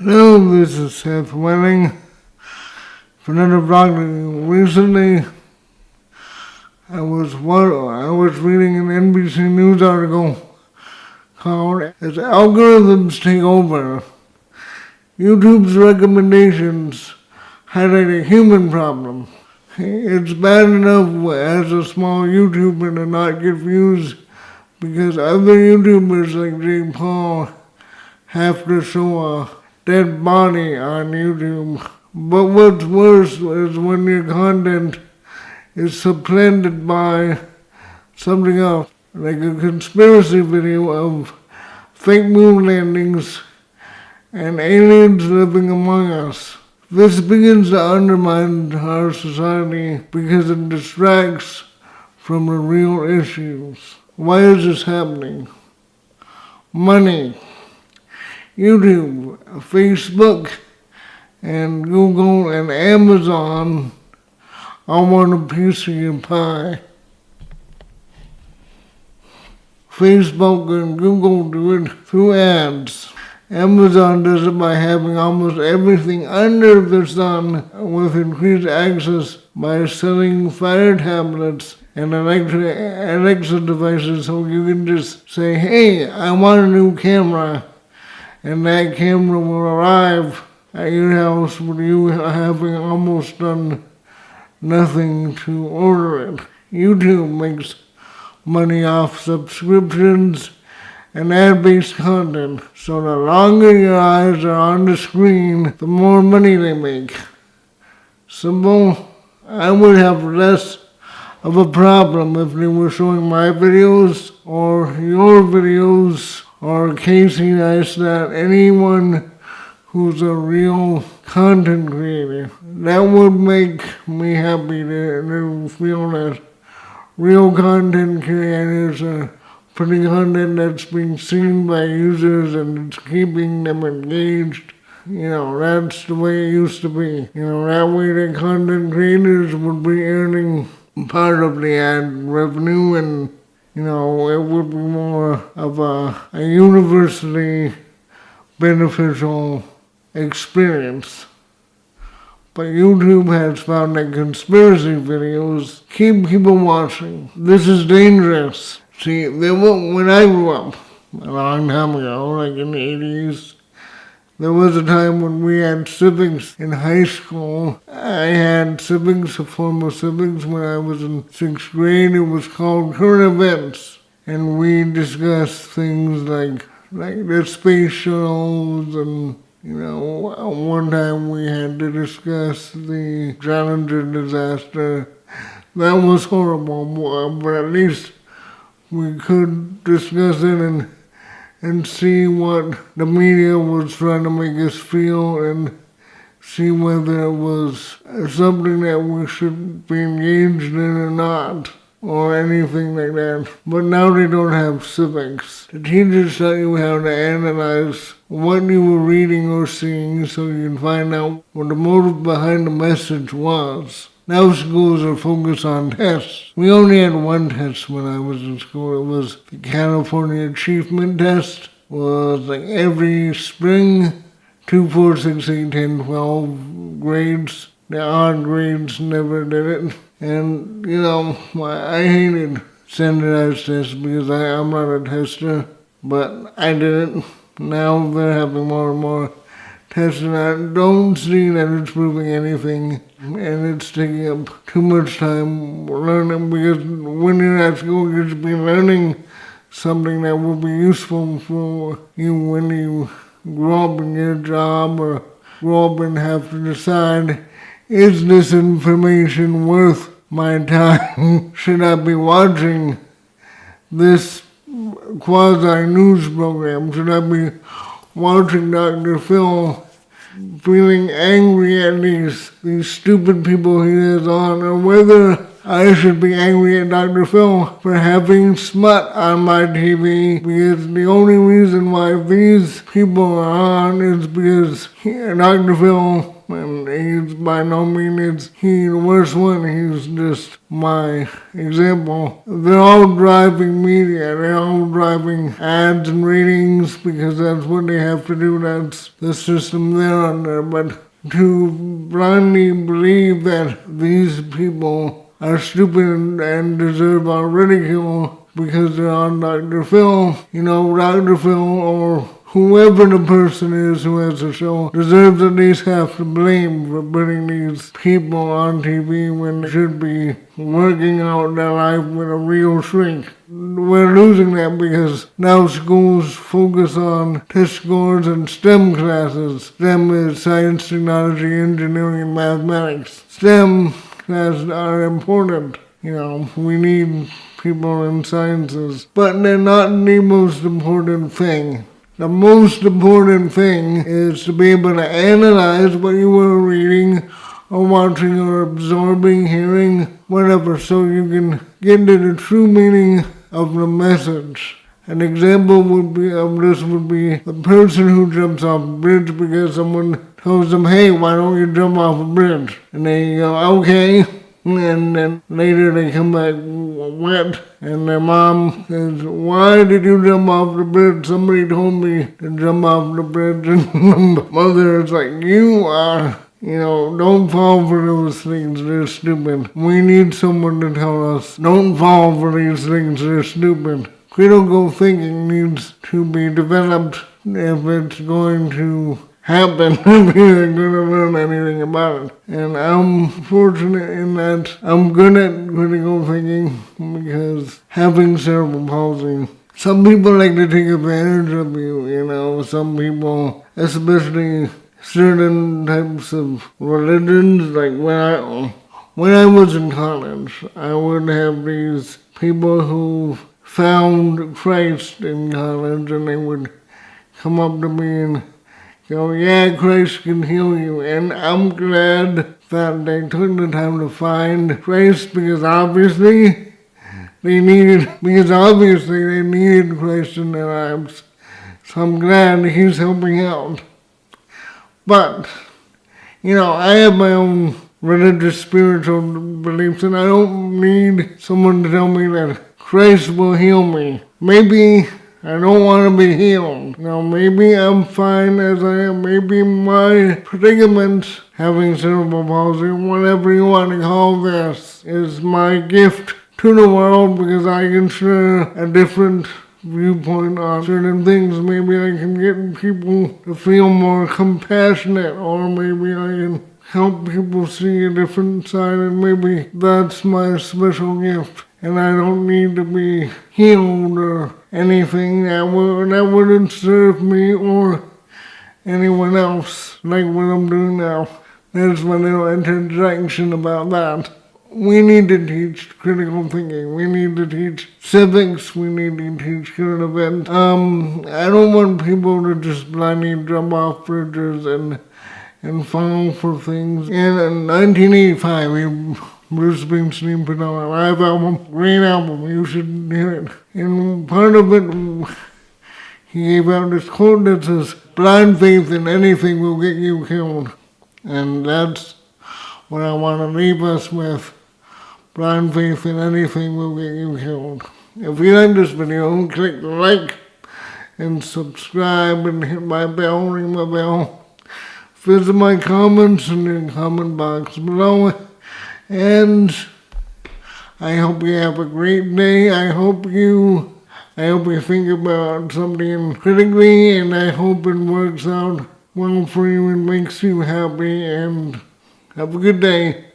Hello, this is Seth for another vlog. Recently, I was reading an NBC News article called "As Algorithms Take Over, YouTube's Recommendations Highlight a Human Problem." It's bad enough as a small YouTuber to not get views because other YouTubers like Jake Paul have to show a dead body on YouTube. But what's worse is when your content is supplanted by something else, like a conspiracy video of fake moon landings and aliens living among us. This begins to undermine our society because it distracts from the real issues. Why is this happening? Money. YouTube, Facebook, and Google and Amazon all want a piece of your pie. Facebook and Google do it through ads. Amazon does it by having almost everything under the sun with increased access by selling Fire tablets and Alexa devices, so you can just say, "Hey, I want a new camera," and that camera will arrive at your house with you having almost done nothing to order it. YouTube makes money off subscriptions and ad-based content, so the longer your eyes are on the screen, the more money they make. Simple. I would have less of a problem if they were showing my videos or your videos or Casey Neistat, anyone who's a real content creator. That would make me happy to feel that real content creators are putting content that's being seen by users and it's keeping them engaged. That's the way it used to be. That way the content creators would be earning part of the ad revenue and it would be more of a universally beneficial experience. But YouTube has found that conspiracy videos keep people watching. This is dangerous. See, when I grew up, a long time ago, like in the 80s, there was a time when we had civics in high school. I had civics, a form of civics, when I was in 6th grade. It was called Current Events. And we discussed things like the space shuttles and, one time we had to discuss the Challenger disaster. That was horrible, but at least we could discuss it and see what the media was trying to make us feel and see whether it was something that we should be engaged in or not, or anything like that. But now they don't have civics. The teachers tell you how to analyze what you were reading or seeing so you can find out what the motive behind the message was. Now schools are focused on tests. We only had one test when I was in school. It was the California Achievement Test. It was like every spring, 2, 4, 6, 8, 10, 12 grades. The odd grades never did it. And, I hated standardized tests because I'm not a tester. But I did it. Now they're having more and more tests, and I don't see that it's proving anything, and it's taking up too much time learning, because when you're at school, you should be learning something that will be useful for you when you grow up in your job or grow up and have to decide, is this information worth my time? Should I be watching this quasi-news program? Should I be watching Dr. Phil feeling angry at these stupid people he has on, or whether I should be angry at Dr. Phil for having smut on my TV because the only reason why these people are on is because Dr. Phil, and he's by no means the worst one, he's just my example. They're all driving media, they're all driving ads and ratings because that's what they have to do, that's the system they're under. But to blindly believe that these people are stupid and deserve our ridicule because they're on Dr. Phil, Dr. Phil or whoever the person is who has the show deserves at least half the blame for putting these people on TV when they should be working out their life with a real shrink. We're losing that because now schools focus on test scores and STEM classes. STEM is science, technology, engineering, and mathematics. STEM classes are important. We need people in sciences, but they're not the most important thing. The most important thing is to be able to analyze what you were reading or watching or absorbing, hearing, whatever, so you can get to the true meaning of the message. An example of this would be the person who jumps off a bridge because someone tells them, hey, why don't you jump off a bridge? And they go, okay. And then later they come back wet, and their mom says, why did you jump off the bridge? Somebody told me to jump off the bridge. And the mother is like, don't fall for those things, they're stupid. We need someone to tell us, don't fall for these things, they're stupid. Critical thinking needs to be developed if it's going to happen if you're going to learn anything about it. And I'm fortunate in that I'm good at critical thinking because having cerebral palsy. Some people like to take advantage of you, some people, especially certain types of religions, like when I was in college, I would have these people who found Christ in college and they would come up to me and go, yeah, Christ can heal you. And I'm glad that they took the time to find Christ because obviously they needed Christ in their lives. So I'm glad he's helping out. But, I have my own religious, spiritual beliefs, and I don't need someone to tell me that Christ will heal me. Maybe I don't want to be healed. Maybe I'm fine as I am. Maybe my predicament, having cerebral palsy, whatever you want to call this, is my gift to the world because I can share a different viewpoint on certain things. Maybe I can get people to feel more compassionate, or maybe I can help people see a different side, and maybe that's my special gift. And I don't need to be healed or anything that wouldn't serve me or anyone else like what I'm doing now. There's my little interjection about that. We need to teach critical thinking. We need to teach civics. We need to teach current events. I don't want people to just blindly jump off bridges and fall for things. In 1985, Bruce Springsteen put out a live album, great album, you should hear it. And part of it, he gave out this quote that says, blind faith in anything will get you killed. And that's what I want to leave us with. Blind faith in anything will get you killed. If you like this video, click like and subscribe and hit my bell, ring my bell. Visit my comments in the comment box below. And I hope you have a great day. I hope you think about something critically, and I hope it works out well for you and makes you happy. And have a good day.